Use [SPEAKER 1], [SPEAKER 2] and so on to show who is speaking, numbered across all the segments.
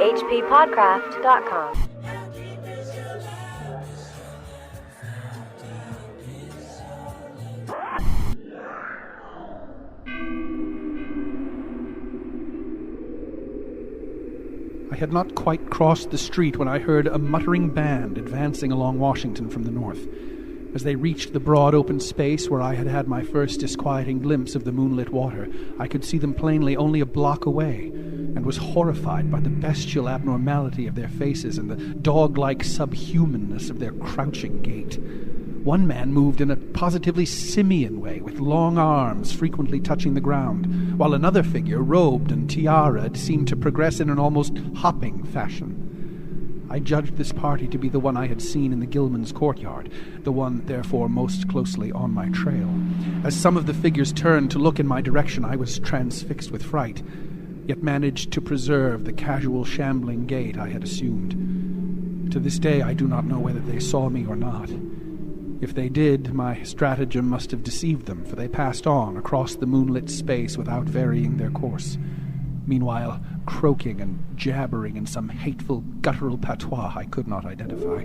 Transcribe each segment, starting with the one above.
[SPEAKER 1] HPPodcraft.com.
[SPEAKER 2] I had not quite crossed the street when I heard a muttering band advancing along Washington from the north. As they reached the broad open space where I had had my first disquieting glimpse of the moonlit water, I could see them plainly only a block away, and was horrified by the bestial abnormality of their faces and the dog-like subhumanness of their crouching gait. One man moved in a positively simian way, with long arms frequently touching the ground, while another figure, robed and tiara'd, seemed to progress in an almost hopping fashion. I judged this party to be the one I had seen in the Gilman's courtyard, the one, therefore, most closely on my trail. As some of the figures turned to look in my direction, I was transfixed with fright, yet managed to preserve the casual shambling gait I had assumed. To this day I do not know whether they saw me or not. If they did, my stratagem must have deceived them, for they passed on across the moonlit space without varying their course, meanwhile croaking and jabbering in some hateful guttural patois I could not identify.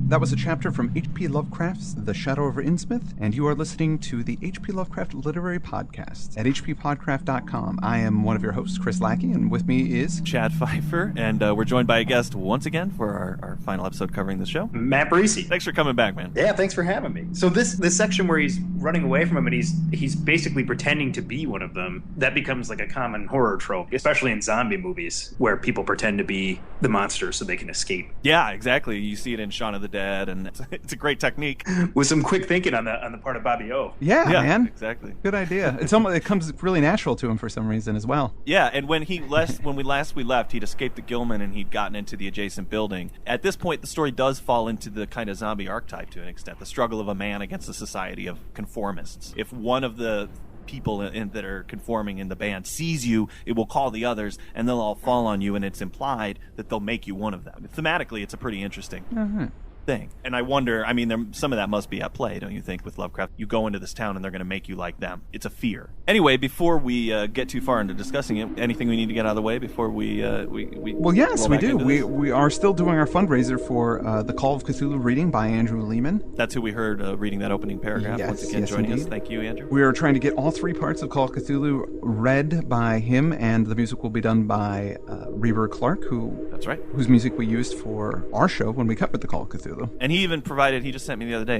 [SPEAKER 3] That was a chapter from H.P. Lovecraft's The Shadow over Innsmouth, and you are listening to the H.P. Lovecraft Literary Podcast at HPPodcraft.com. I am one of your hosts, Chris Lackey, and with me is...
[SPEAKER 4] Chad Fifer, and we're joined by a guest once again for our final episode covering the show.
[SPEAKER 5] Matt Burriesci.
[SPEAKER 4] Thanks for coming back, man.
[SPEAKER 5] Yeah, thanks for having me. So this section where he's running away from him and he's basically pretending to be one of them, that becomes like a common horror trope, especially in zombie movies, where people pretend to be the monster so they can escape.
[SPEAKER 4] Yeah, exactly. You see it in Shaun of the Dead, and it's a great technique.
[SPEAKER 5] With some quick thinking on the part of Bobby O.
[SPEAKER 3] Yeah, man.
[SPEAKER 4] Exactly.
[SPEAKER 3] Good idea. It comes really natural to him for some reason as well.
[SPEAKER 4] Yeah, and when we left, he'd escaped the Gilman and he'd gotten into the adjacent building. At this point, the story does fall into the kind of zombie archetype to an extent, the struggle of a man against a society of conformists. If one of the people that are conforming in the band sees you, it will call the others, and they'll all fall on you, and it's implied that they'll make you one of them. Thematically, it's a pretty interesting thing. And I wonder, I mean, some of that must be at play, don't you think, with Lovecraft? You go into this town and they're going to make you like them. It's a fear. Anyway, before we get too far into discussing it, anything we need to get out of the way before we
[SPEAKER 3] Well, yes, we do. We are still doing our fundraiser for the Call of Cthulhu reading by Andrew Leman.
[SPEAKER 4] That's who we heard reading that opening paragraph.
[SPEAKER 3] Yes,
[SPEAKER 4] once again, joining
[SPEAKER 3] indeed.
[SPEAKER 4] us. Thank you, Andrew.
[SPEAKER 3] We are trying to get all three parts of Call of Cthulhu read by him, and the music will be done by Reber Clark,
[SPEAKER 4] That's right.
[SPEAKER 3] whose music we used for our show when we covered the Call of Cthulhu.
[SPEAKER 4] And he even he just sent me the other day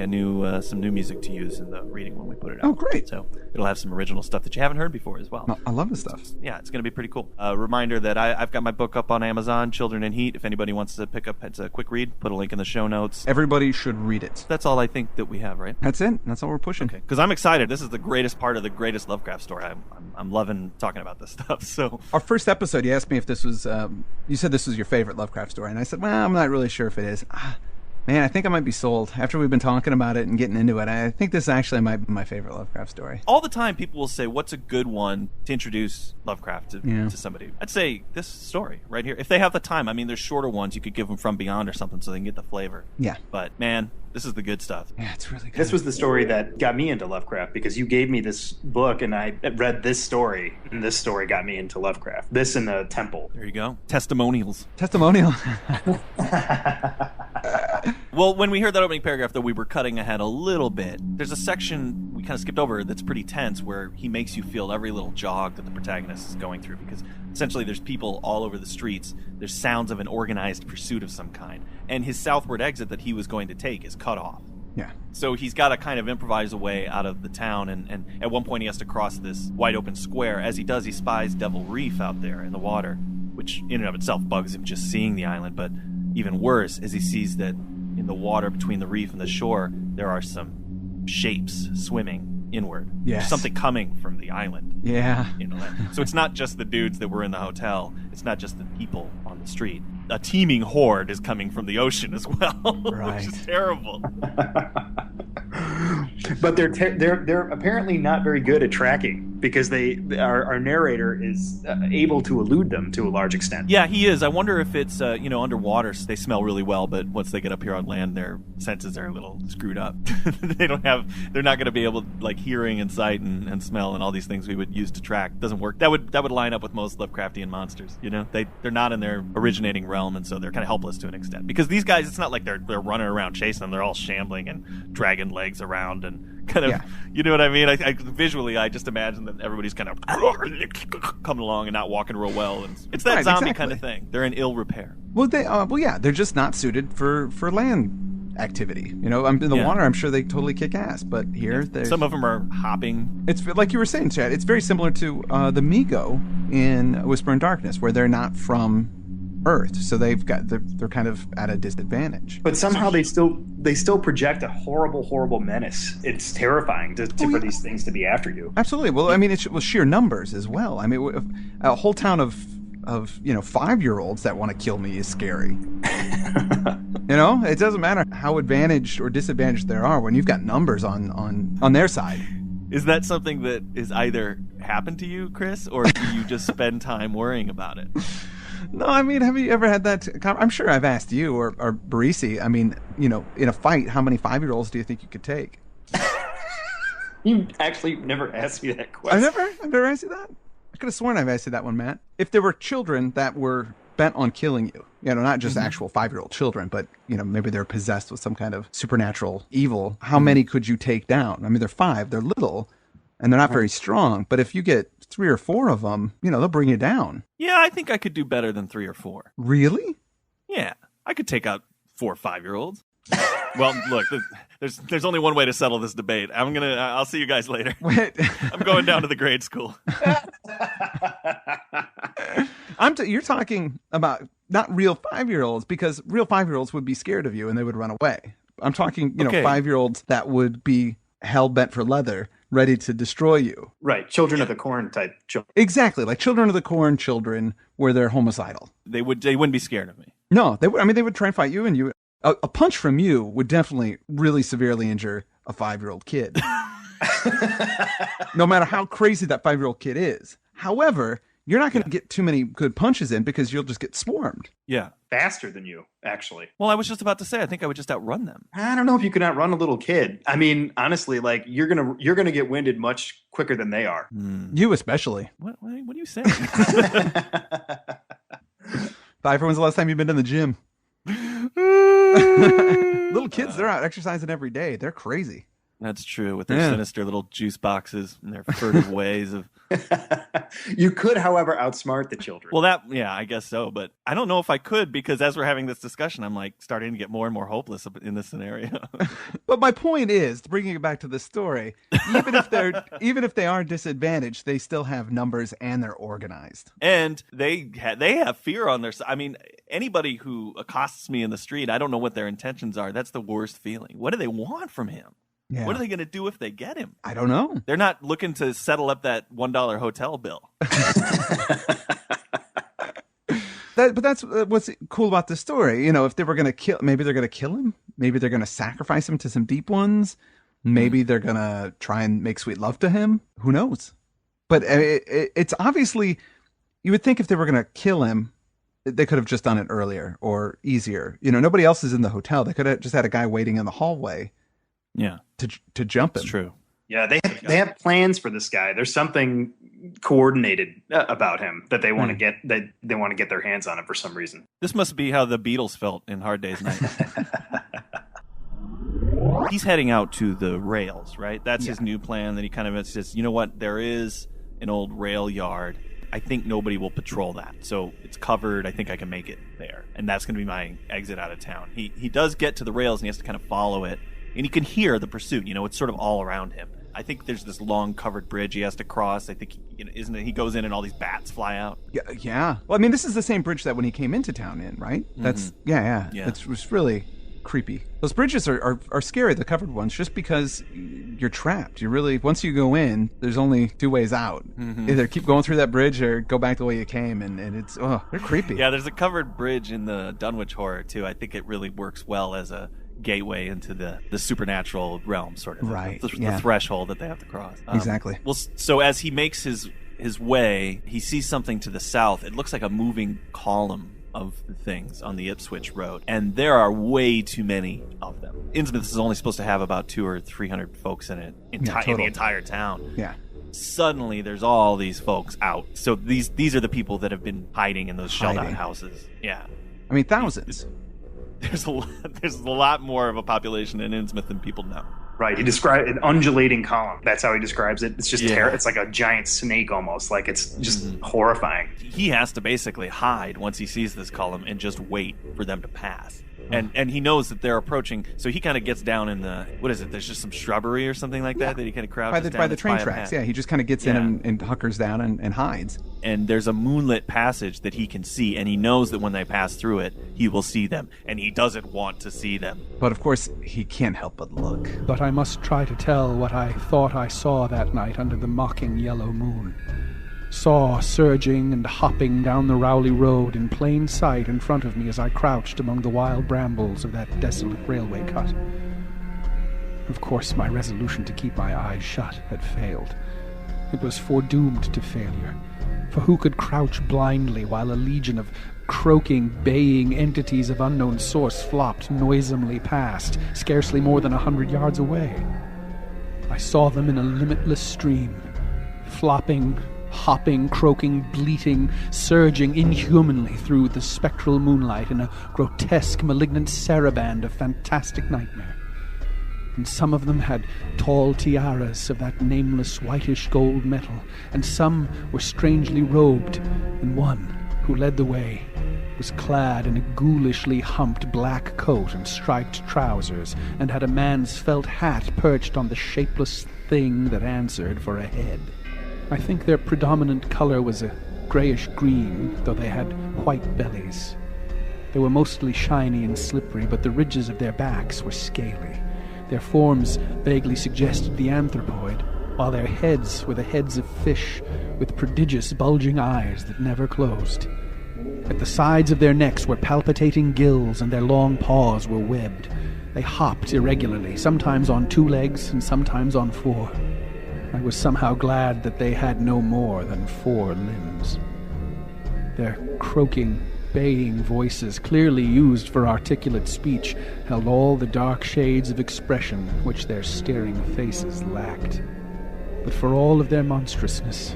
[SPEAKER 4] some new music to use in the reading when we put it out.
[SPEAKER 3] Oh, great.
[SPEAKER 4] So it'll have some original stuff that you haven't heard before as well.
[SPEAKER 3] No, I love this stuff.
[SPEAKER 4] Yeah, it's going to be pretty cool. Reminder that I've got my book up on Amazon, Children in Heat. If anybody wants to pick up, it's a quick read. Put a link in the show notes.
[SPEAKER 3] Everybody should read it.
[SPEAKER 4] That's all I think that we have, right?
[SPEAKER 3] That's it. That's all we're pushing.
[SPEAKER 4] Okay, because I'm excited. This is the greatest part of the greatest Lovecraft story. I'm loving talking about this stuff. So
[SPEAKER 3] our first episode, you asked me if this was, you said this was your favorite Lovecraft story, and I said, well, I'm not really sure if it is. Man, I think I might be sold. After we've been talking about it and getting into it, I think this actually might be my favorite Lovecraft story.
[SPEAKER 4] All the time, people will say, what's a good one to introduce Lovecraft to somebody? I'd say this story right here. If they have the time. I mean, there's shorter ones. You could give them From Beyond or something so they can get the flavor.
[SPEAKER 3] Yeah.
[SPEAKER 4] But, man, this is the good stuff.
[SPEAKER 3] Yeah, it's really good.
[SPEAKER 5] This was the story that got me into Lovecraft, because you gave me this book and I read this story, and this story got me into Lovecraft. This and the Temple.
[SPEAKER 4] There you go. Testimonials.
[SPEAKER 3] Testimonial.
[SPEAKER 4] Well, when we heard that opening paragraph, though, we were cutting ahead a little bit. There's a section we kind of skipped over that's pretty tense, where he makes you feel every little jog that the protagonist is going through, because essentially there's people all over the streets. There's sounds of an organized pursuit of some kind. And his southward exit that he was going to take is cut off.
[SPEAKER 3] Yeah.
[SPEAKER 4] So he's got to kind of improvise a way out of the town, and at one point he has to cross this wide open square. As he does, he spies Devil Reef out there in the water, which in and of itself bugs him just seeing the island, but even worse is he sees that in the water between the reef and the shore, there are some shapes swimming inward.
[SPEAKER 3] Yes.
[SPEAKER 4] There's something coming from the island.
[SPEAKER 3] Yeah.
[SPEAKER 4] So it's not just the dudes that were in the hotel. It's not just the people on the street. A teeming horde is coming from the ocean as well,
[SPEAKER 3] Right.
[SPEAKER 4] which is terrible.
[SPEAKER 5] But they're apparently not very good at tracking. because our narrator is able to elude them to a large extent.
[SPEAKER 4] Yeah, he is. I wonder if it's underwater they smell really well, but once they get up here on land, their senses are a little screwed up. They're not going to be able to, like, hearing and sight and smell and all these things we would use to track doesn't work. That would line up with most Lovecraftian monsters. They're not in their originating realm, and so they're kind of helpless to an extent. Because these guys, it's not like they're running around chasing them. They're all shambling and dragging legs around and kind of, you know what I mean? I visually, I just imagine that everybody's kind of coming along and not walking real well. And it's that zombie kind of thing. They're in ill repair.
[SPEAKER 3] Well, they're just not suited for land activity. In the water, I'm sure they totally kick ass. But here,
[SPEAKER 4] some of them are hopping.
[SPEAKER 3] It's like you were saying, Chad. It's very similar to the Migo in Whisper in Darkness, where they're not from Earth, so they're kind of at a disadvantage.
[SPEAKER 5] But somehow they still project a horrible menace. It's terrifying for these things to be after you.
[SPEAKER 3] Absolutely. Well, I mean, it's sheer numbers as well. I mean, a whole town of 5-year-olds that want to kill me is scary. It doesn't matter how advantaged or disadvantaged there are when you've got numbers on their side.
[SPEAKER 4] Is that something that is either happened to you, Chris, or do you just spend time worrying about it?
[SPEAKER 3] No, I mean, have you ever had that? I'm sure I've asked you or Burriesci. I mean, in a fight, how many 5-year-olds do you think you could take?
[SPEAKER 5] You actually never asked me that question.
[SPEAKER 3] I've never asked you that? I could have sworn I've asked you that one, Matt. If there were children that were bent on killing you, not just actual 5-year-old children, but, maybe they're possessed with some kind of supernatural evil, how many could you take down? I mean, they're 5, they're little, and they're not very strong. But if you get 3 or 4 of them, they'll bring you down.
[SPEAKER 4] Yeah, I think I could do better than 3 or 4.
[SPEAKER 3] Really?
[SPEAKER 4] Yeah, I could take out 4 5-year-olds. Well, look, there's only one way to settle this debate. I'll see you guys later.
[SPEAKER 3] Wait.
[SPEAKER 4] I'm going down to the grade school.
[SPEAKER 3] You're talking about not real 5-year-olds, because real 5-year-olds would be scared of you and they would run away. I'm talking, 5-year-olds that would be hell bent for leather, ready to destroy you.
[SPEAKER 5] Right, Children of the Corn type children.
[SPEAKER 3] Exactly, like Children of the Corn children, where they're homicidal.
[SPEAKER 4] They wouldn't be scared of me.
[SPEAKER 3] No, they would try and fight you, and a punch from you would definitely really severely injure a 5-year-old kid. No matter how crazy that 5-year-old kid is. However, you're not going to get too many good punches in because you'll just get swarmed.
[SPEAKER 4] Yeah.
[SPEAKER 5] Faster than you, actually.
[SPEAKER 4] Well, I was just about to say, I think I would just outrun them.
[SPEAKER 5] I don't know if you could outrun a little kid. I mean, honestly, like, you're gonna get winded much quicker than they are.
[SPEAKER 3] You especially.
[SPEAKER 4] What are you saying?
[SPEAKER 3] Fifer, when's the last time you've been to the gym? Little kids, they're out exercising every day. They're crazy.
[SPEAKER 4] That's true, with their sinister little juice boxes and their furtive ways of...
[SPEAKER 5] You could, however, outsmart the children.
[SPEAKER 4] Well, I guess so, but I don't know if I could, because as we're having this discussion, I'm like starting to get more and more hopeless in this scenario.
[SPEAKER 3] But my point is, bringing it back to the story, even if they are disadvantaged, they still have numbers and they're organized.
[SPEAKER 4] And they have fear on their side. I mean, anybody who accosts me in the street, I don't know what their intentions are. That's the worst feeling. What do they want from him? Yeah. What are they going to do if they get him?
[SPEAKER 3] I don't know.
[SPEAKER 4] They're not looking to settle up that $1 hotel bill.
[SPEAKER 3] But that's what's cool about this story. If they were going to kill, maybe they're going to kill him. Maybe they're going to sacrifice him to some deep ones. Maybe they're going to try and make sweet love to him. Who knows? But it's obviously, you would think if they were going to kill him, they could have just done it earlier or easier. Nobody else is in the hotel. They could have just had a guy waiting in the hallway.
[SPEAKER 4] Yeah,
[SPEAKER 3] to jump him.
[SPEAKER 4] It's true.
[SPEAKER 5] Yeah, they have plans for this guy. There's something coordinated about him that they want to get, that they want to get their hands on him for some reason.
[SPEAKER 4] This must be how the Beatles felt in Hard Day's Night. He's heading out to the rails, right? That's his new plan. That he kind of says, you know what? There is an old rail yard. I think nobody will patrol that, so it's covered. I think I can make it there, and that's going to be my exit out of town. He does get to the rails, and he has to kind of follow it. And he can hear the pursuit. It's sort of all around him. I think there's this long covered bridge he has to cross. I think, isn't it? He goes in and all these bats fly out.
[SPEAKER 3] Yeah. Well, I mean, this is the same bridge that when he came into town in, right? That's yeah. It was really creepy. Those bridges are scary, the covered ones, just because you're trapped. You really, once you go in, there's only 2 ways out. Either keep going through that bridge or go back the way you came, and it's they're creepy.
[SPEAKER 4] Yeah, there's a covered bridge in the Dunwich Horror too. I think it really works well as a gateway into the supernatural realm, sort of.
[SPEAKER 3] Right.
[SPEAKER 4] The threshold that they have to cross.
[SPEAKER 3] Exactly.
[SPEAKER 4] Well, so as he makes his way, he sees something to the south. It looks like a moving column of things on the Ipswich Road, and there are way too many of them. Innsmouth is only supposed to have about 200 or 300 folks in it in the entire town.
[SPEAKER 3] Yeah.
[SPEAKER 4] Suddenly, there's all these folks out. So these are the people that have been hiding in those shelled-out houses. Yeah.
[SPEAKER 3] I mean, thousands.
[SPEAKER 4] There's a lot more of a population in Innsmouth than people know.
[SPEAKER 5] Right. He described an undulating column. That's how he describes it. It's just it's like a giant snake almost. Like it's just horrifying.
[SPEAKER 4] He has to basically hide once he sees this column and just wait for them to pass. And he knows that they're approaching, so he kind of gets down in the, what is it, there's just some shrubbery or something like that he kind of crouches down.
[SPEAKER 3] By the train tracks, he just kind of gets in and hunkers down and hides.
[SPEAKER 4] And there's a moonlit passage that he can see, and he knows that when they pass through it, he will see them, and he doesn't want to see them.
[SPEAKER 3] But of course, he can't help but look.
[SPEAKER 2] But I must try to tell what I thought I saw that night under the mocking yellow moon. Saw surging and hopping down the Rowley Road in plain sight in front of me as I crouched among the wild brambles of that desolate railway cut. Of course, my resolution to keep my eyes shut had failed. It was foredoomed to failure, for who could crouch blindly while a legion of croaking, baying entities of unknown source flopped noisomely past, scarcely more than 100 yards away? I saw them in a limitless stream, flopping, hopping, croaking, bleating, surging inhumanly through the spectral moonlight in a grotesque, malignant saraband of fantastic nightmare. And some of them had tall tiaras of that nameless whitish gold metal, and some were strangely robed, and one, who led the way, was clad in a ghoulishly humped black coat and striped trousers, and had a man's felt hat perched on the shapeless thing that answered for a head. I think their predominant color was a grayish-green, though they had white bellies. They were mostly shiny and slippery, but the ridges of their backs were scaly. Their forms vaguely suggested the anthropoid, while their heads were the heads of fish with prodigious bulging eyes that never closed. At the sides of their necks were palpitating gills, and their long paws were webbed. They hopped irregularly, sometimes on 2 legs and sometimes on 4. I was somehow glad that they had no more than 4 limbs. Their croaking, baying voices, clearly used for articulate speech, held all the dark shades of expression which their staring faces lacked. But for all of their monstrousness,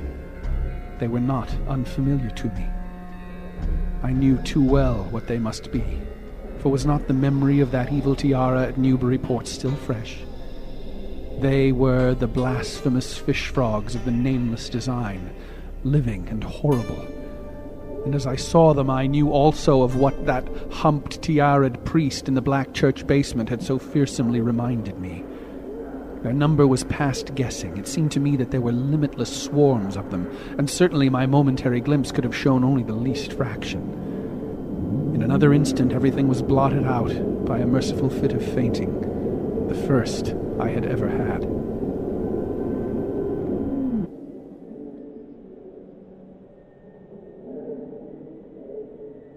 [SPEAKER 2] they were not unfamiliar to me. I knew too well what they must be, for was not the memory of that evil tiara at Newburyport still fresh? They were the blasphemous fish frogs of the nameless design, living and horrible. And as I saw them, I knew also of what that humped, tiaraed priest in the black church basement had so fearsomely reminded me. Their number was past guessing. It seemed to me that there were limitless swarms of them, and certainly my momentary glimpse could have shown only the least fraction. In another instant, everything was blotted out by a merciful fit of fainting, the first I had ever had.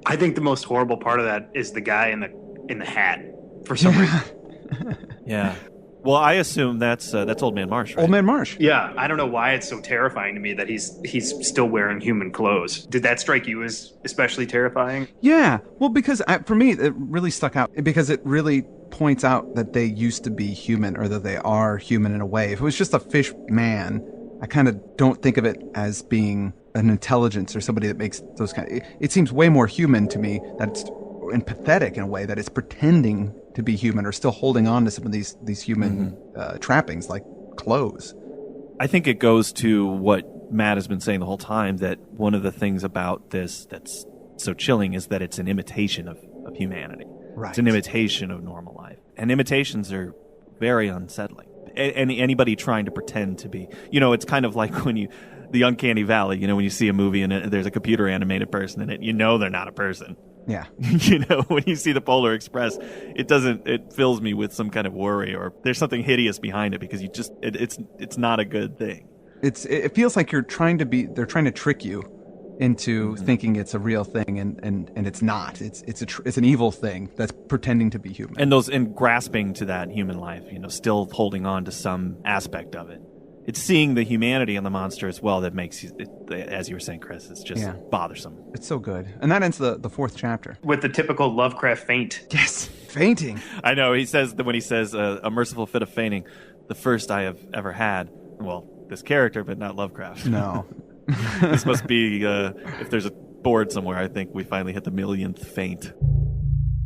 [SPEAKER 5] I think the most horrible part of that is the guy in the hat for some reason.
[SPEAKER 4] Yeah. Well, I assume that's Old Man Marsh, right?
[SPEAKER 3] Old Man Marsh.
[SPEAKER 5] Yeah, I don't know why it's so terrifying to me that he's still wearing human clothes. Did that strike you as especially terrifying?
[SPEAKER 3] Yeah, well, because for me, it really stuck out because it really points out that they used to be human, or that they are human in a way. If it was just a fish man, I kind of don't think of it as being an intelligence or somebody that makes those kind of... It seems way more human to me, that it's, and pathetic in a way, that it's pretending to be human or still holding on to some of these human trappings like clothes.
[SPEAKER 4] I think it goes to what Matt has been saying the whole time, that one of the things about this that's so chilling is that it's an imitation of humanity.
[SPEAKER 3] Right.
[SPEAKER 4] It's an imitation of normal life. And imitations are very unsettling. Anybody trying to pretend to be... it's kind of like when the Uncanny Valley, when you see a movie and there's a computer animated person in it, they're not a person.
[SPEAKER 3] Yeah.
[SPEAKER 4] When you see the Polar Express, it fills me with some kind of worry, or there's something hideous behind it, because it's not a good thing.
[SPEAKER 3] It feels like they're trying to trick you into thinking it's a real thing, and it's not. It's an evil thing that's pretending to be human.
[SPEAKER 4] And grasping to that human life, still holding on to some aspect of it. It's seeing the humanity in the monster as well that makes you, as you were saying, Chris, it's just bothersome.
[SPEAKER 3] It's so good. And that ends the fourth chapter.
[SPEAKER 5] With the typical Lovecraft faint.
[SPEAKER 3] Yes, fainting.
[SPEAKER 4] I know, he says that when he says a merciful fit of fainting, the first I have ever had. Well, this character, but not Lovecraft.
[SPEAKER 3] No.
[SPEAKER 4] This must be, if there's a board somewhere, I think we finally hit the millionth faint.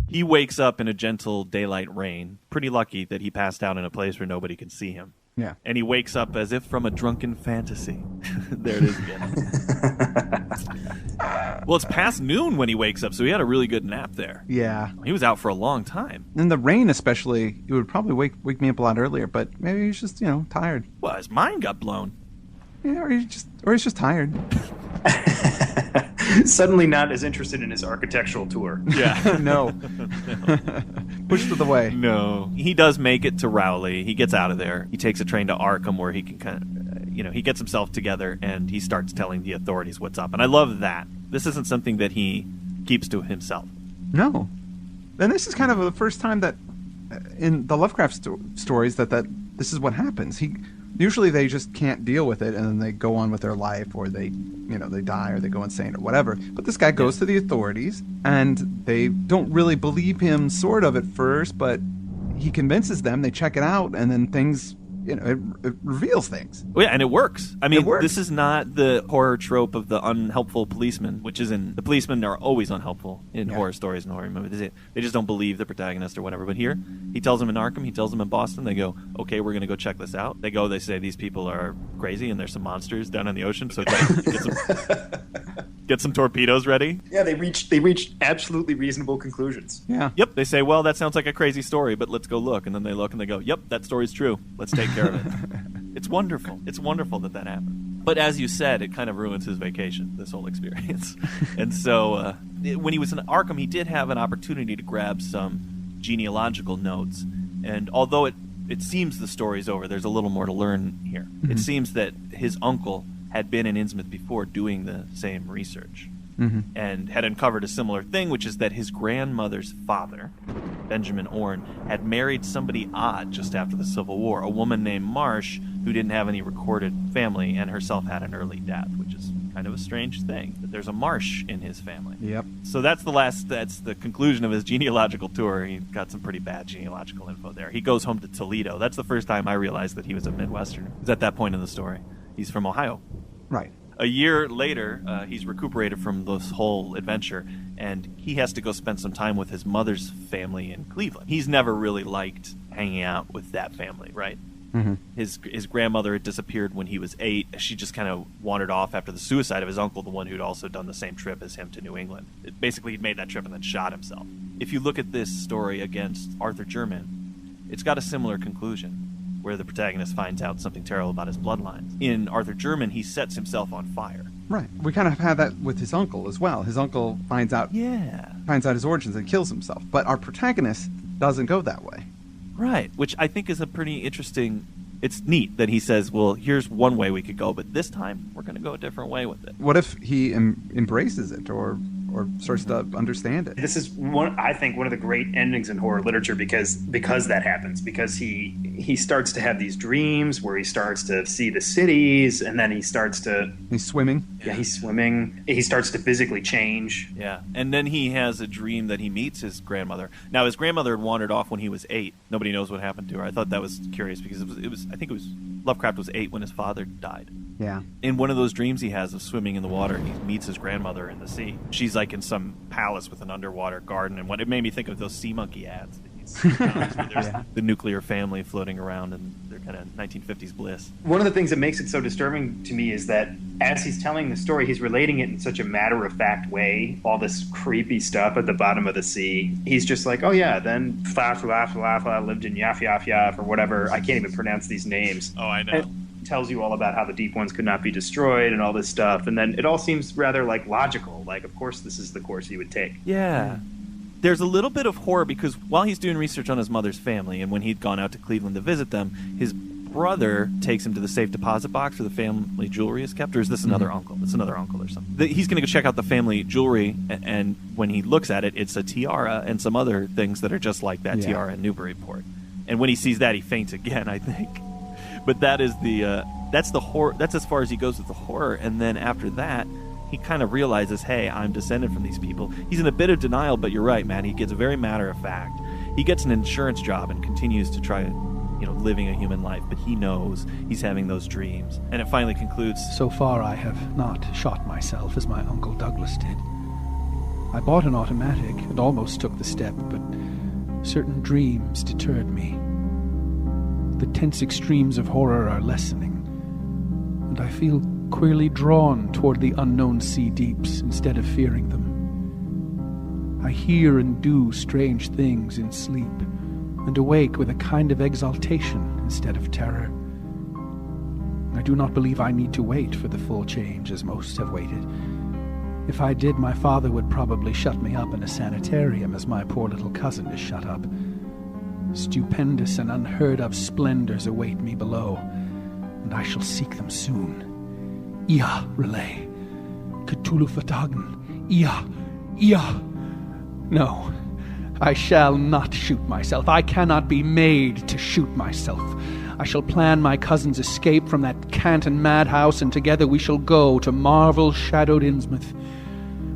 [SPEAKER 4] He wakes up in a gentle daylight rain. Pretty lucky that he passed out in a place where nobody can see him.
[SPEAKER 3] Yeah.
[SPEAKER 4] And he wakes up as if from a drunken fantasy. There it is again. Well, it's past noon when he wakes up, so he had a really good nap there.
[SPEAKER 3] Yeah.
[SPEAKER 4] He was out for a long time.
[SPEAKER 3] And the rain especially, it would probably wake me up a lot earlier, but maybe he's just, tired.
[SPEAKER 4] Well, his mind got blown.
[SPEAKER 3] Yeah, or he's just tired.
[SPEAKER 5] Suddenly not as interested in his architectural tour.
[SPEAKER 4] Yeah.
[SPEAKER 3] No. Pushed to the way.
[SPEAKER 4] No. He does make it to Rowley. He gets out of there. He takes a train to Arkham where he can kind of, he gets himself together and he starts telling the authorities what's up. And I love that. This isn't something that he keeps to himself.
[SPEAKER 3] No. And this is kind of the first time that in the Lovecraft stories that this is what happens. Usually they just can't deal with it, and then they go on with their life, or they die, or they go insane, or whatever. But this guy goes to the authorities, and they don't really believe him, sort of, at first, but he convinces them, they check it out, and then things, it reveals things.
[SPEAKER 4] Well, yeah, and it works. I mean,
[SPEAKER 3] It works.
[SPEAKER 4] This is not the horror trope of the unhelpful policeman, which is the policemen are always unhelpful in horror stories and horror movies. They just don't believe the protagonist or whatever. But here, he tells them in Arkham, he tells them in Boston, they go, okay, we're going to go check this out. They go, they say these people are crazy and there's some monsters down in the ocean, so get some torpedoes ready.
[SPEAKER 5] Yeah, they reached absolutely reasonable conclusions.
[SPEAKER 3] Yeah.
[SPEAKER 4] Yep, they say, well, that sounds like a crazy story, but let's go look. And then they look and they go, yep, that story's true. Let's take care of it. It's wonderful. It's wonderful that happened. But as you said, it kind of ruins his vacation, this whole experience. And so when he was in Arkham, he did have an opportunity to grab some genealogical notes. And although it seems the story's over, there's a little more to learn here. Mm-hmm. It seems that his uncle had been in Innsmouth before doing the same research. Mm-hmm. And had uncovered a similar thing, which is that his grandmother's father, Benjamin Orne, had married somebody odd just after the Civil War, a woman named Marsh who didn't have any recorded family and herself had an early death, which is kind of a strange thing, that there's a Marsh in his family.
[SPEAKER 3] Yep.
[SPEAKER 4] So that's the conclusion of his genealogical tour. He got some pretty bad genealogical info there. He goes home to Toledo. That's the first time I realized that he was a Midwesterner. It was at that point in the story. He's from Ohio.
[SPEAKER 3] Right.
[SPEAKER 4] A year later, he's recuperated from this whole adventure, and he has to go spend some time with his mother's family in Cleveland. He's never really liked hanging out with that family, right? Mm-hmm. His grandmother had disappeared when he was 8. She just kind of wandered off after the suicide of his uncle, the one who'd also done the same trip as him to New England. Basically, he'd made that trip and then shot himself. If you look at this story against Arthur German, it's got a similar conclusion, where the protagonist finds out something terrible about his bloodlines. In Arthur German, he sets himself on fire.
[SPEAKER 3] Right. We kind of had that with his uncle as well. His uncle finds out his origins and kills himself. But our protagonist doesn't go that way.
[SPEAKER 4] Right, which I think is a pretty interesting... It's neat that he says, well, here's one way we could go, but this time we're going to go a different way with it.
[SPEAKER 3] What if he embraces it or starts to understand it?
[SPEAKER 5] This is I think one of the great endings in horror literature because that happens, because he starts to have these dreams where he starts to see the cities, and then he's swimming. Yeah, he's swimming. He starts to physically change.
[SPEAKER 4] Yeah, and then he has a dream that he meets his grandmother. Now, his grandmother had wandered off when he was 8. Nobody knows what happened to her. I thought that was curious because I think Lovecraft was 8 when his father died.
[SPEAKER 3] Yeah.
[SPEAKER 4] In one of those dreams he has of swimming in the water, he meets his grandmother in the sea. She's like in some palace with an underwater garden, and it made me think of those sea monkey ads. There's the nuclear family floating around, and they're kind of 1950s bliss.
[SPEAKER 5] One of the things that makes it so disturbing to me is that as he's telling the story, he's relating it in such a matter-of-fact way, all this creepy stuff at the bottom of the sea. He's just like, oh yeah, then Fifer lived in Yaf or whatever. I can't even pronounce these names.
[SPEAKER 4] Oh, I know.
[SPEAKER 5] And tells you all about how the deep ones could not be destroyed and all this stuff, and then it all seems rather like logical, like of course this is the course he would take.
[SPEAKER 4] Yeah. There's a little bit of horror because while he's doing research on his mother's family, and when he'd gone out to Cleveland to visit them, his brother takes him to the safe deposit box where the family jewelry is kept, or is this another uncle? It's another uncle or something. He's going to go check out the family jewelry, and when he looks at it, it's a tiara and some other things that are just like that tiara in Newburyport. And when he sees that, he faints again, I think. But that is that's the horror. That's as far as he goes with the horror. And then after that, he kind of realizes, hey, I'm descended from these people. He's in a bit of denial, but you're right, man. He gets very matter of fact. He gets an insurance job and continues to try, living a human life. But he knows he's having those dreams. And it finally concludes.
[SPEAKER 2] So far, I have not shot myself as my Uncle Douglas did. I bought an automatic and almost took the step, but certain dreams deterred me. The tense extremes of horror are lessening, and I feel queerly drawn toward the unknown sea deeps instead of fearing them. I hear and do strange things in sleep, and awake with a kind of exaltation instead of terror. I do not believe I need to wait for the full change as most have waited. If I did, my father would probably shut me up in a sanitarium as my poor little cousin is shut up. Stupendous and unheard-of splendors await me below, and I shall seek them soon. Ia, relay. Cthulhu Fatagan. Ia. No, I shall not shoot myself. I cannot be made to shoot myself. I shall plan my cousin's escape from that Canton madhouse, and together we shall go to marvel-shadowed Innsmouth.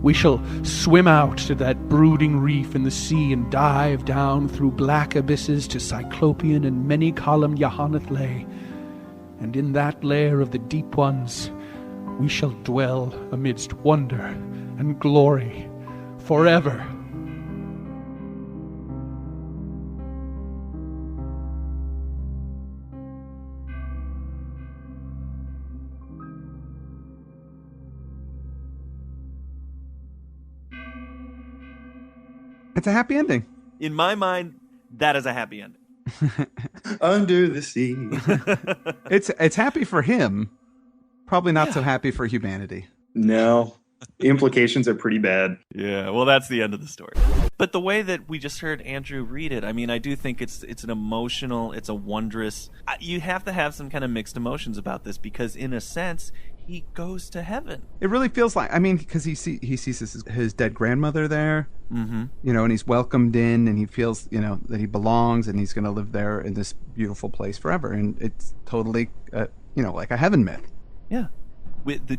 [SPEAKER 2] We shall swim out to that brooding reef in the sea and dive down through black abysses to Cyclopean and many-columned Yohannath Lay. And in that lair of the deep ones, we shall dwell amidst wonder and glory forever.
[SPEAKER 3] It's a happy ending.
[SPEAKER 4] In my mind, that is a happy ending.
[SPEAKER 5] Under the sea.
[SPEAKER 3] It's happy for him. Probably not so happy for humanity.
[SPEAKER 5] No. The implications are pretty bad.
[SPEAKER 4] Yeah, well, that's the end of the story. But the way that we just heard Andrew read it, I mean, I do think it's an emotional, it's a wondrous... You have to have some kind of mixed emotions about this because, in a sense, he goes to heaven.
[SPEAKER 3] It really feels like, because he sees his dead grandmother there, and he's welcomed in, and he feels, that he belongs, and he's going to live there in this beautiful place forever. And it's totally, like a heaven myth.
[SPEAKER 4] Yeah.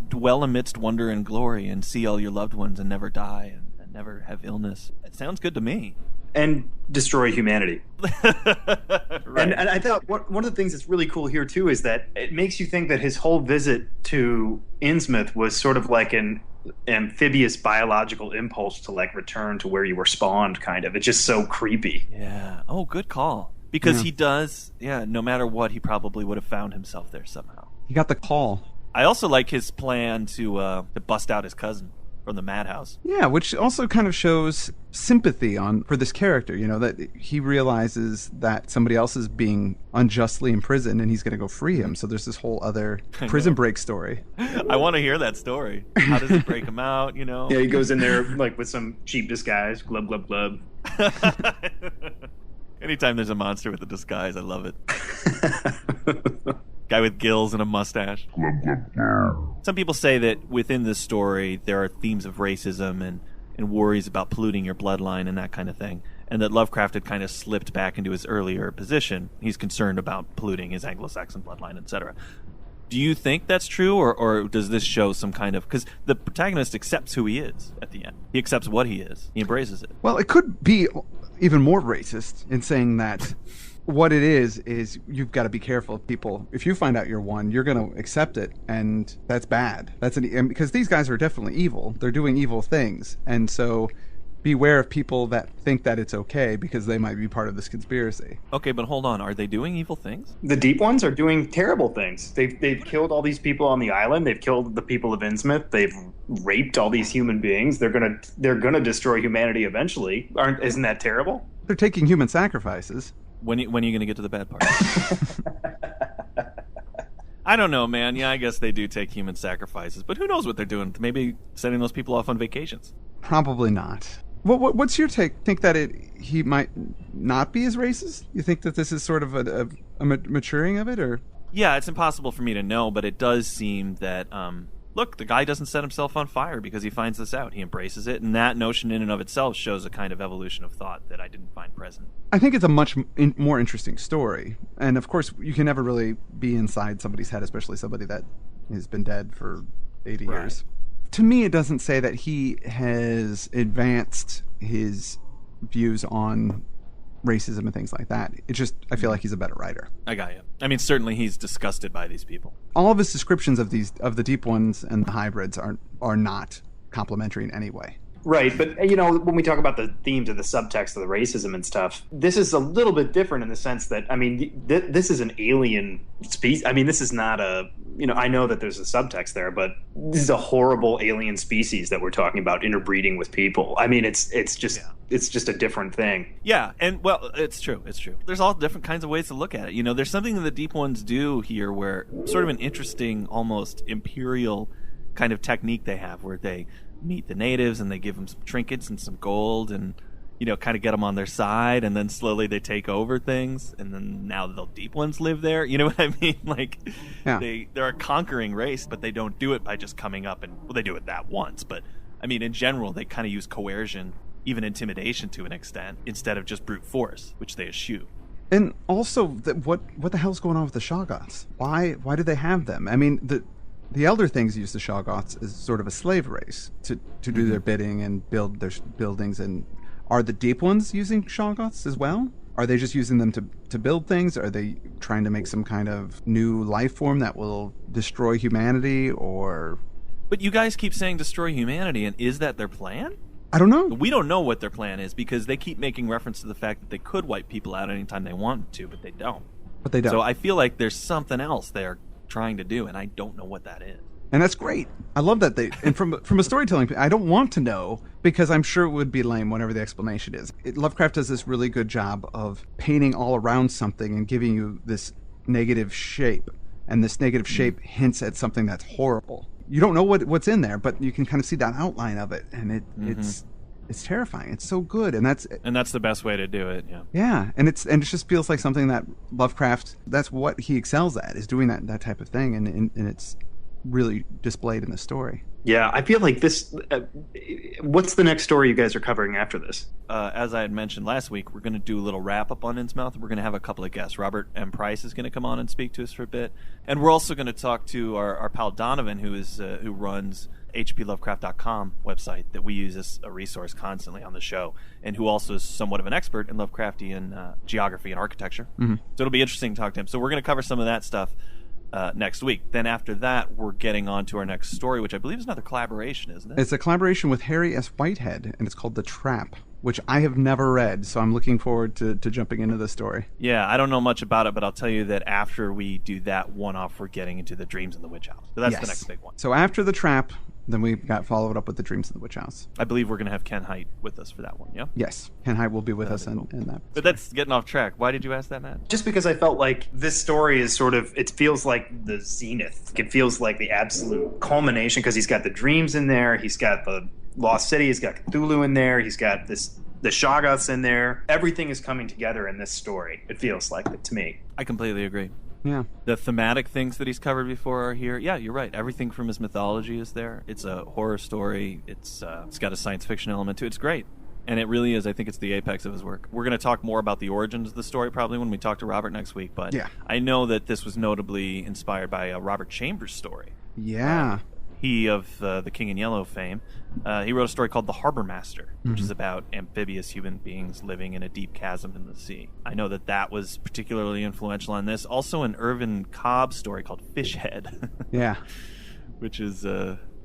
[SPEAKER 4] Dwell amidst wonder and glory and see all your loved ones and never die and never have illness. It sounds good to me.
[SPEAKER 5] And destroy humanity.
[SPEAKER 4] Right.
[SPEAKER 5] And I thought one of the things that's really cool here, too, is that it makes you think that his whole visit to Innsmouth was sort of like an amphibious biological impulse to, return to where you were spawned, kind of. It's just so creepy.
[SPEAKER 4] Yeah. Oh, good call. Because he does, no matter what, he probably would have found himself there somehow.
[SPEAKER 3] He got the call.
[SPEAKER 4] I also like his plan to bust out his cousin from the madhouse.
[SPEAKER 3] Yeah, which also kind of shows sympathy for this character, that he realizes that somebody else is being unjustly imprisoned and he's going to go free him. So there's this whole other prison break story.
[SPEAKER 4] I want to hear that story. How does he break him out,
[SPEAKER 5] Yeah, he goes in there with some cheap disguise, glub, glub, glub.
[SPEAKER 4] Anytime there's a monster with a disguise, I love it. Guy with gills and a mustache. Some people say that within this story there are themes of racism and worries about polluting your bloodline and that kind of thing, and that Lovecraft had kind of slipped back into his earlier position. He's concerned about polluting his Anglo-Saxon bloodline, etc. Do you think that's true, or does this show some kind of... Because the protagonist accepts who he is at the end. He accepts what he is. He embraces it.
[SPEAKER 3] Well, it could be even more racist in saying that... What it is you've got to be careful of people. If you find out you're one, you're going to accept it, and that's bad. Because these guys are definitely evil. They're doing evil things, and so beware of people that think that it's okay because they might be part of this conspiracy.
[SPEAKER 4] Okay, but hold on. Are they doing evil things?
[SPEAKER 5] The deep ones are doing terrible things. They've killed all these people on the island. They've killed the people of Innsmouth. They've raped all these human beings. They're gonna destroy humanity eventually. Isn't that terrible?
[SPEAKER 3] They're taking human sacrifices.
[SPEAKER 4] When are you going to get to the bad part? I don't know, man. Yeah, I guess they do take human sacrifices, but who knows what they're doing? Maybe sending those people off on vacations.
[SPEAKER 3] Probably not. What's your take? Think that he might not be as racist? You think that this is sort of a maturing of it, or?
[SPEAKER 4] Yeah, it's impossible for me to know, but it does seem that, look, the guy doesn't set himself on fire because he finds this out. He embraces it, and that notion in and of itself shows a kind of evolution of thought that I didn't find present.
[SPEAKER 3] I think it's a much more interesting story. And, of course, you can never really be inside somebody's head, especially somebody that has been dead for 80 years. To me, it doesn't say that he has advanced his views on racism and things like that. It's just, I feel like he's a better writer.
[SPEAKER 4] I got you. I mean, certainly he's disgusted by these people.
[SPEAKER 3] All of his descriptions of the deep ones and the hybrids are not complimentary in any way.
[SPEAKER 5] Right, but when we talk about the themes of the subtext of the racism and stuff, this is a little bit different in the sense that, I mean, this is an alien species. I mean, this is not a, I know that there's a subtext there, but this is a horrible alien species that we're talking about interbreeding with people. I mean, it's just a different thing.
[SPEAKER 4] Yeah, and well, it's true. There's all different kinds of ways to look at it. There's something that the deep ones do here where sort of an interesting, almost imperial kind of technique they have where they meet the natives and they give them some trinkets and some gold and kind of get them on their side, and then slowly they take over things, and then now the deep ones live there. You know what I mean? Like,
[SPEAKER 3] yeah.
[SPEAKER 4] They're a conquering race, but they don't do it by just coming up and, well, they do it that once, but I mean, in general, they kind of use coercion, even intimidation to an extent, instead of just brute force, which they eschew.
[SPEAKER 3] And also, what the hell's going on with the Shoggoths? Why do they have them? I mean, the Elder Things use the Shoggoths as sort of a slave race to do their bidding and build their buildings. And are the Deep Ones using Shoggoths as well? Are they just using them to build things? Are they trying to make some kind of new life form that will destroy humanity? Or...
[SPEAKER 4] But you guys keep saying destroy humanity, and is that their plan?
[SPEAKER 3] I don't know.
[SPEAKER 4] We don't know what their plan is because they keep making reference to the fact that they could wipe people out anytime they wanted to, but they don't. So I feel like there's something else they're trying to do, and I don't know what that is.
[SPEAKER 3] And that's great. I love that and from a storytelling, I don't want to know because I'm sure it would be lame whatever the explanation is. Lovecraft does this really good job of painting all around something and giving you this negative shape, and this negative shape hints at something that's horrible. You don't know what's in there, but you can kind of see that outline of it, and it's terrifying. It's so good, and that's
[SPEAKER 4] the best way to do it.
[SPEAKER 3] Yeah, and it just feels like something that Lovecraft, that's what he excels at, is doing that type of thing, and it's really displayed in the story.
[SPEAKER 5] Yeah, I feel like this. What's the next story you guys are covering after this?
[SPEAKER 4] As I had mentioned last week, we're going to do a little wrap up on Innsmouth. We're going to have a couple of guests. Robert M. Price is going to come on and speak to us for a bit, and we're also going to talk to our pal Donovan, who runs HPLovecraft.com website that we use as a resource constantly on the show, and who also is somewhat of an expert in Lovecraftian geography and architecture. Mm-hmm. So it'll be interesting to talk to him. So we're going to cover some of that stuff next week. Then after that, we're getting on to our next story, which I believe is another collaboration, isn't it?
[SPEAKER 3] It's a collaboration with Harry S. Whitehead, and it's called The Trap, which I have never read, so I'm looking forward to jumping into this story.
[SPEAKER 4] Yeah, I don't know much about it, but I'll tell you that after we do that one-off, we're getting into The Dreams in the Witch House. So that's the next big one.
[SPEAKER 3] So after The Trap, then we got followed up with The Dreams in the Witch House.
[SPEAKER 4] I believe we're going to have Ken Hite with us for that one, yeah?
[SPEAKER 3] Yes, Ken Hite will be with us in that.
[SPEAKER 4] But that's getting off track. Why did you ask that, Matt?
[SPEAKER 5] Just because I felt like this story is sort of, it feels like the zenith. It feels like the absolute culmination, because he's got the dreams in there, he's got the Lost City, he's got Cthulhu in there, he's got the Shoggoths in there. Everything is coming together in this story. It feels like it to me.
[SPEAKER 4] I completely agree.
[SPEAKER 3] Yeah.
[SPEAKER 4] The thematic things that he's covered before are here. Yeah, you're right. Everything from his mythology is there. It's a horror story. It's got a science fiction element to it. It's great. And it really is. I think it's the apex of his work. We're going to talk more about the origins of the story probably when we talk to Robert next week. But yeah. I know that this was notably inspired by a Robert Chambers story.
[SPEAKER 3] Yeah.
[SPEAKER 4] He of the King in Yellow fame. He wrote a story called The Harbor Master, which is about amphibious human beings living in a deep chasm in the sea. I know that was particularly influential on this. Also an Irvin Cobb story called Fishhead.
[SPEAKER 3] Yeah.
[SPEAKER 4] Which is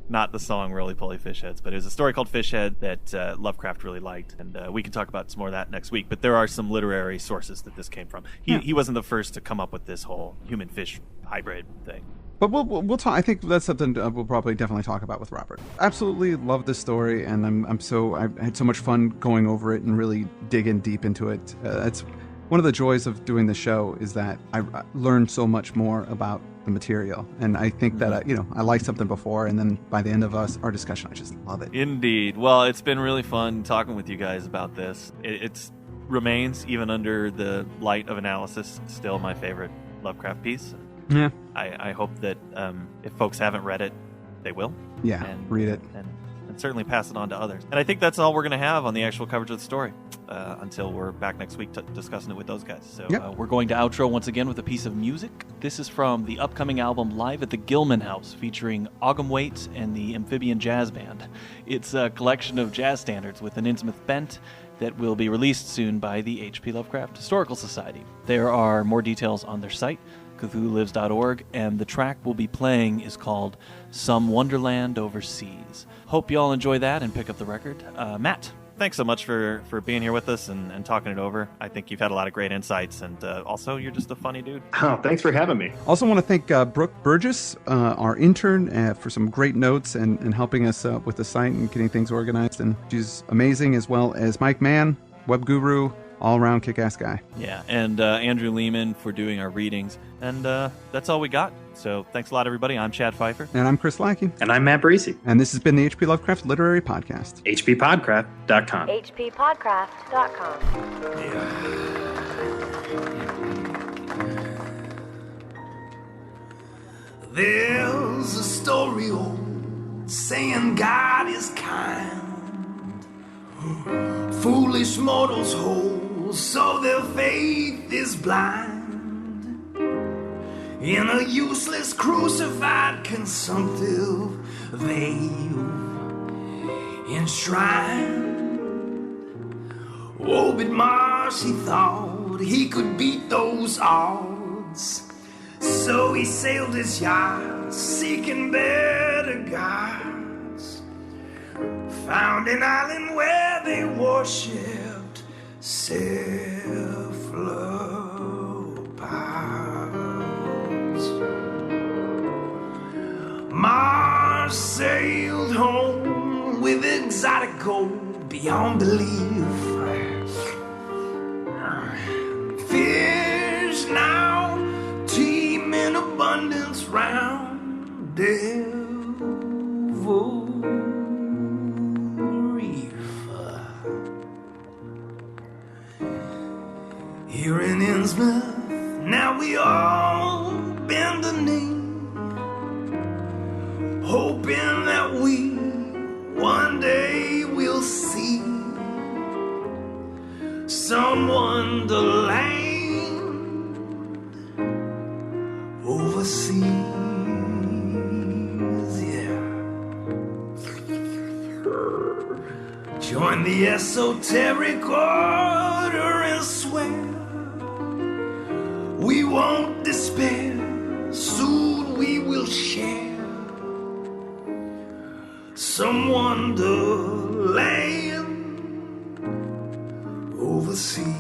[SPEAKER 4] not the song Roly Poly Fishheads, but it was a story called Fishhead that Lovecraft really liked. And we can talk about some more of that next week. But there are some literary sources that this came from. He wasn't the first to come up with this whole human-fish hybrid thing.
[SPEAKER 3] But we'll talk. I think that's something we'll probably definitely talk about with Robert. Absolutely love this story, and I had so much fun going over it and really digging deep into it. It's one of the joys of doing the show is that I learned so much more about the material, and I think that I liked something before, and then by the end of our discussion, I just love it.
[SPEAKER 4] Indeed. Well, it's been really fun talking with you guys about this. It remains, even under the light of analysis, still my favorite Lovecraft piece.
[SPEAKER 3] Yeah.
[SPEAKER 4] I hope that if folks haven't read it, they will.
[SPEAKER 3] Yeah, read it.
[SPEAKER 4] And certainly pass it on to others. And I think that's all we're going to have on the actual coverage of the story until we're back next week discussing it with those guys. So we're going to outro once again with a piece of music. This is from the upcoming album Live at the Gilman House, featuring Ogham Waits and the Amphibian Jazz Band. It's a collection of jazz standards with an Innsmouth bent that will be released soon by the H.P. Lovecraft Historical Society. There are more details on their site, CthulhuLives.org, and the track we'll be playing is called Some Wonderland Overseas. Hope you all enjoy that and pick up the record. Matt, thanks so much for being here with us and talking it over. I think you've had a lot of great insights, and also you're just a funny dude.
[SPEAKER 5] Oh, thanks for having me.
[SPEAKER 3] Also want to thank Brooke Burgess, our intern, for some great notes and helping us with the site and getting things organized. And she's amazing, as well as Mike Mann, web guru, all-around kick-ass guy.
[SPEAKER 4] Yeah, and Andrew Leman for doing our readings. And that's all we got. So thanks a lot, everybody. I'm Chad Fifer.
[SPEAKER 3] And I'm Chris Lackey.
[SPEAKER 5] And I'm Matt Burriesci.
[SPEAKER 3] And this has been the H.P. Lovecraft Literary Podcast.
[SPEAKER 5] HPPodcraft.com.
[SPEAKER 1] HPPodcraft.com.
[SPEAKER 6] There's a story old saying God is kind. Foolish mortals hold, so their faith is blind. In a useless, crucified, consumptive veil enshrined. Obed Marsh, he thought he could beat those odds, so he sailed his yacht, seeking better gods. Found an island where they worshipped cephalopods. Mars sailed home with exotic gold beyond belief. Fish now teem in abundance round Devil Reef. Here in Innsmouth, now we all bend the knee, hoping that we one day will see some wonderland overseas. Yeah. Join the esoteric order and swear we won't despair. Soon we will share some wonderland overseas.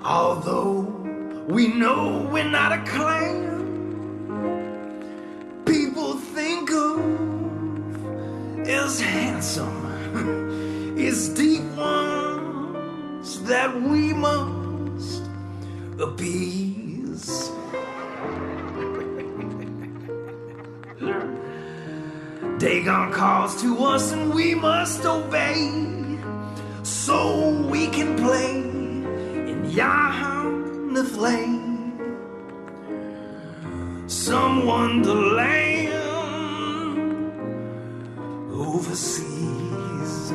[SPEAKER 6] Although we know we're not a clan people think of as handsome, as deep ones that we must appease. Dagon calls to us and we must obey, so we can play in yonder flame, some wonderland overseas.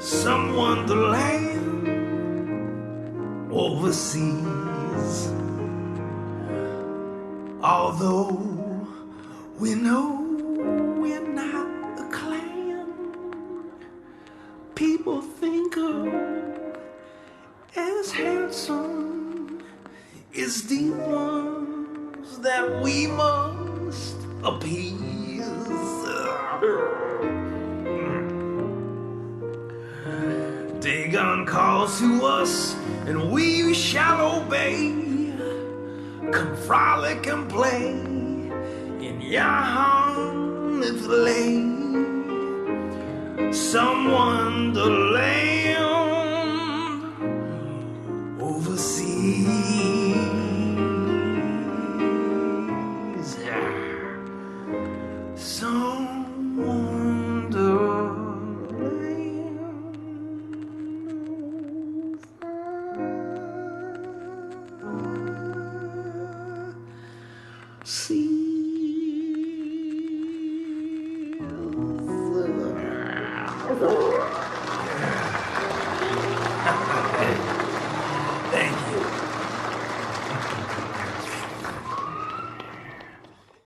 [SPEAKER 6] Some wonderland overseas. Although we know we're not a clan people think of as handsome, as deep ones that we must appease. Dagon calls laws to us, and we shall obey. Come frolic and play in yon land, some wonderland overseas. Some wonderland overseas. Thank you.